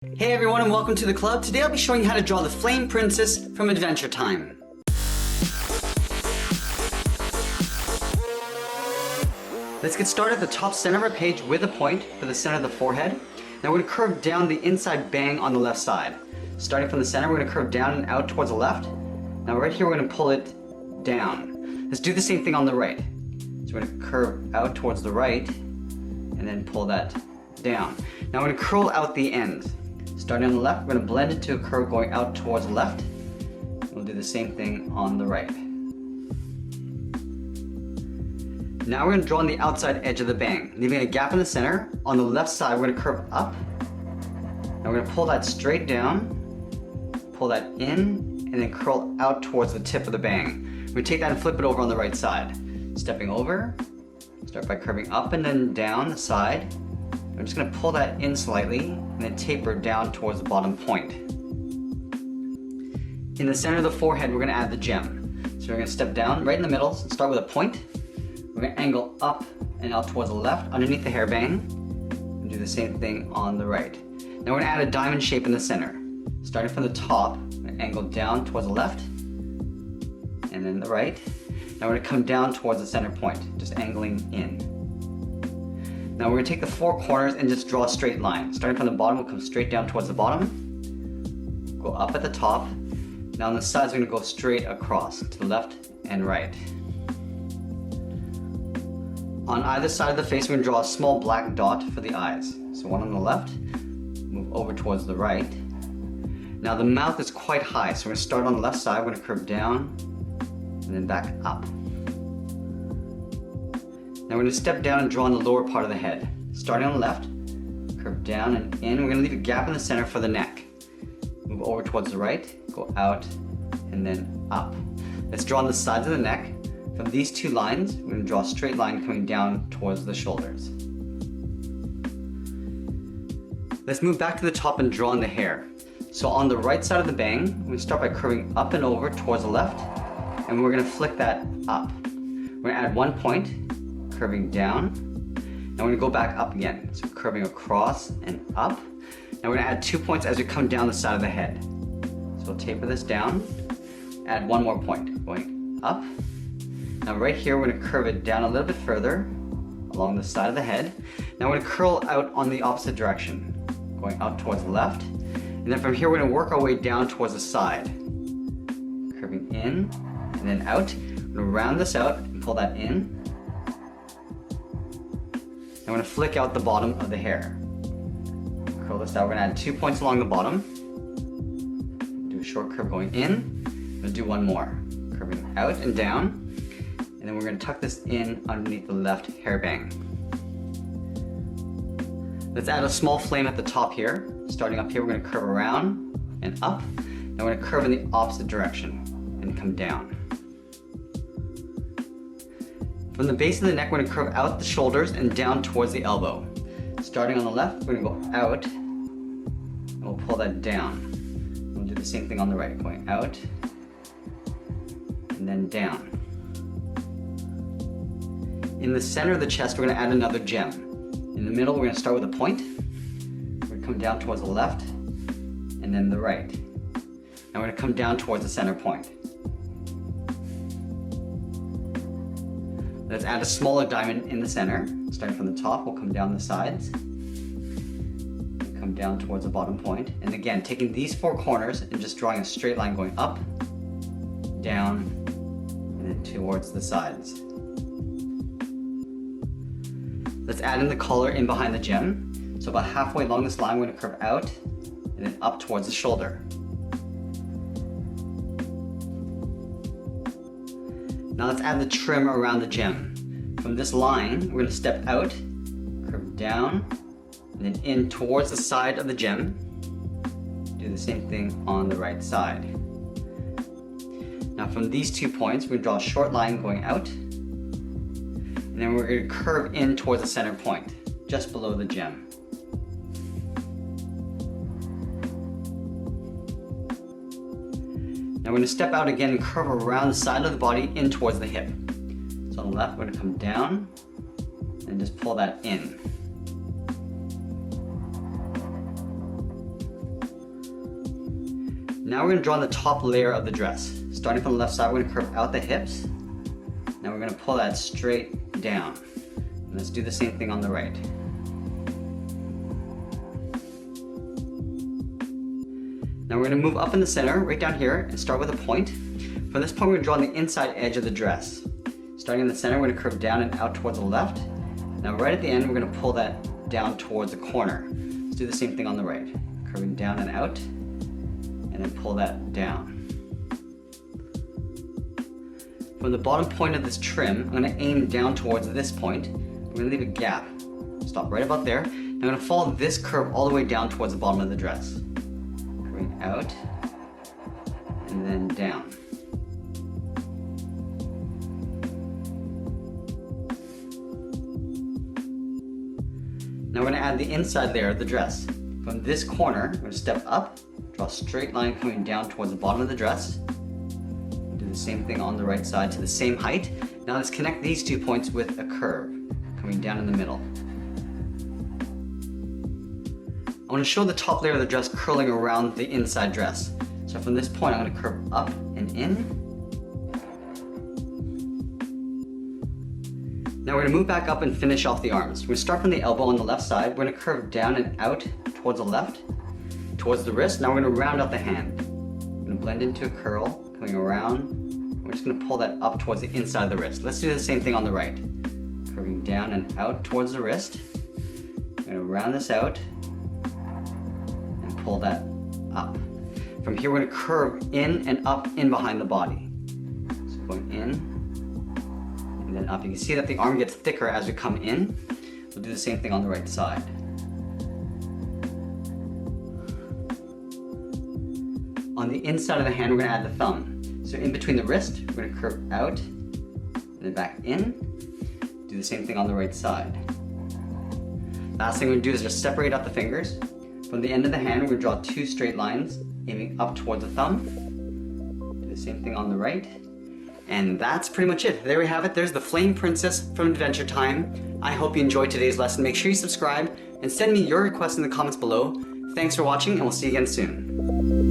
Hey everyone and welcome to the club. Today I'll be showing you how to draw the Flame Princess from Adventure Time. Let's get started at the top center of our page with a point for the center of the forehead. Now we're going to curve down the inside bang on the left side. Starting from the center, we're going to curve down and out towards the left. Now right here we're going to pull it down. Let's do the same thing on the right. So we're going to curve out towards the right and then pull that down. Now we're going to curl out the end. Starting on the left, we're going to blend it to a curve going out towards the left. We'll do the same thing on the right. Now we're going to draw on the outside edge of the bang, leaving a gap in the center. On the left side, we're going to curve up. Now we're going to pull that straight down, pull that in, and then curl out towards the tip of the bang. We're going to take that and flip it over on the right side. Stepping over, start by curving up and then down the side. I'm just going to pull that in slightly and then taper down towards the bottom point. In the center of the forehead, we're going to add the gem. So we're going to step down right in the middle, start with a point. We're going to angle up and out towards the left underneath the hairbang. And do the same thing on the right. Now we're going to add a diamond shape in the center. Starting from the top, we're going to angle down towards the left and then the right. Now we're going to come down towards the center point, just angling in. Now we're going to take the four corners and just draw a straight line. Starting from the bottom, we'll come straight down towards the bottom. Go up at the top. Now on the sides, we're going to go straight across to the left and right. On either side of the face, we're going to draw a small black dot for the eyes. So one on the left, move over towards the right. Now the mouth is quite high, so we're going to start on the left side. We're going to curve down and then back up. Now we're going to step down and draw on the lower part of the head. Starting on the left, curve down and in. We're going to leave a gap in the center for the neck. Move over towards the right, go out, and then up. Let's draw on the sides of the neck. From these two lines, we're going to draw a straight line coming down towards the shoulders. Let's move back to the top and draw on the hair. So on the right side of the bang, we're going to start by curving up and over towards the left, and we're going to flick that up. We're going to add one point, curving down, and we're going to go back up again. So curving across and up. Now we're going to add 2 points as we come down the side of the head. So we'll taper this down, add one more point, going up. Now right here we're going to curve it down a little bit further along the side of the head. Now we're going to curl out on the opposite direction, going out towards the left. And then from here we're going to work our way down towards the side. Curving in and then out. We're going to round this out and pull that in. I'm going to flick out the bottom of the hair. Curl this out. We're going to add 2 points along the bottom. Do a short curve going in. I'm going to do one more. Curving out and down. And then we're going to tuck this in underneath the left hairbang. Let's add a small flame at the top here. Starting up here, we're going to curve around and up. Now we're going to curve in the opposite direction and come down. From the base of the neck, we're going to curve out the shoulders and down towards the elbow. Starting on the left, we're going to go out, and we'll pull that down. We'll do the same thing on the right, going out, and then down. In the center of the chest, we're going to add another gem. In the middle, we're going to start with a point. We're going to come down towards the left, and then the right. Now we're going to come down towards the center point. Let's add a smaller diamond in the center. Starting from the top, we'll come down the sides. Come down towards the bottom point. And again, taking these four corners and just drawing a straight line going up, down, and then towards the sides. Let's add in the collar in behind the gem. So about halfway along this line, we're going to curve out and then up towards the shoulder. Now let's add the trim around the gem. From this line, we're going to step out, curve down, and then in towards the side of the gem. Do the same thing on the right side. Now from these 2 points, we're going to draw a short line going out, and then we're going to curve in towards the center point, just below the gem. Now we're going to step out again and curve around the side of the body in towards the hip. So on the left, we're going to come down and just pull that in. Now we're going to draw on the top layer of the dress. Starting from the left side, we're going to curve out the hips. Now we're going to pull that straight down. And let's do the same thing on the right. Now we're going to move up in the center, right down here, and start with a point. From this point, we're going to draw on the inside edge of the dress. Starting in the center, we're going to curve down and out towards the left. Now right at the end, we're going to pull that down towards the corner. Let's do the same thing on the right. Curving down and out, and then pull that down. From the bottom point of this trim, I'm going to aim down towards this point. We're going to leave a gap. Stop right about there. I'm going to follow this curve all the way down towards the bottom of the dress. Curving out, and then down. Now we're going to add the inside layer of the dress. From this corner, we're going to step up, draw a straight line coming down towards the bottom of the dress. Do the same thing on the right side to the same height. Now let's connect these 2 points with a curve, coming down in the middle. I want to show the top layer of the dress curling around the inside dress. So from this point, I'm going to curve up and in. Now we're going to move back up and finish off the arms. We're going to start from the elbow on the left side. We're going to curve down and out towards the left, towards the wrist. Now we're going to round out the hand. We're going to blend into a curl, coming around. We're just going to pull that up towards the inside of the wrist. Let's do the same thing on the right. Curving down and out towards the wrist. We're going to round this out and pull that up. From here, we're going to curve in and up in behind the body. So going in, and then up. You can see that the arm gets thicker as we come in. We'll do the same thing on the right side. On the inside of the hand, we're going to add the thumb. So in between the wrist, we're going to curve out, and then back in. Do the same thing on the right side. Last thing we're going to do is just separate out the fingers. From the end of the hand, we're going to draw 2 straight lines, aiming up towards the thumb. Do the same thing on the right. And that's pretty much it. There we have it. There's the Flame Princess from Adventure Time. I hope you enjoyed today's lesson. Make sure you subscribe and send me your requests in the comments below. Thanks for watching, and we'll see you again soon.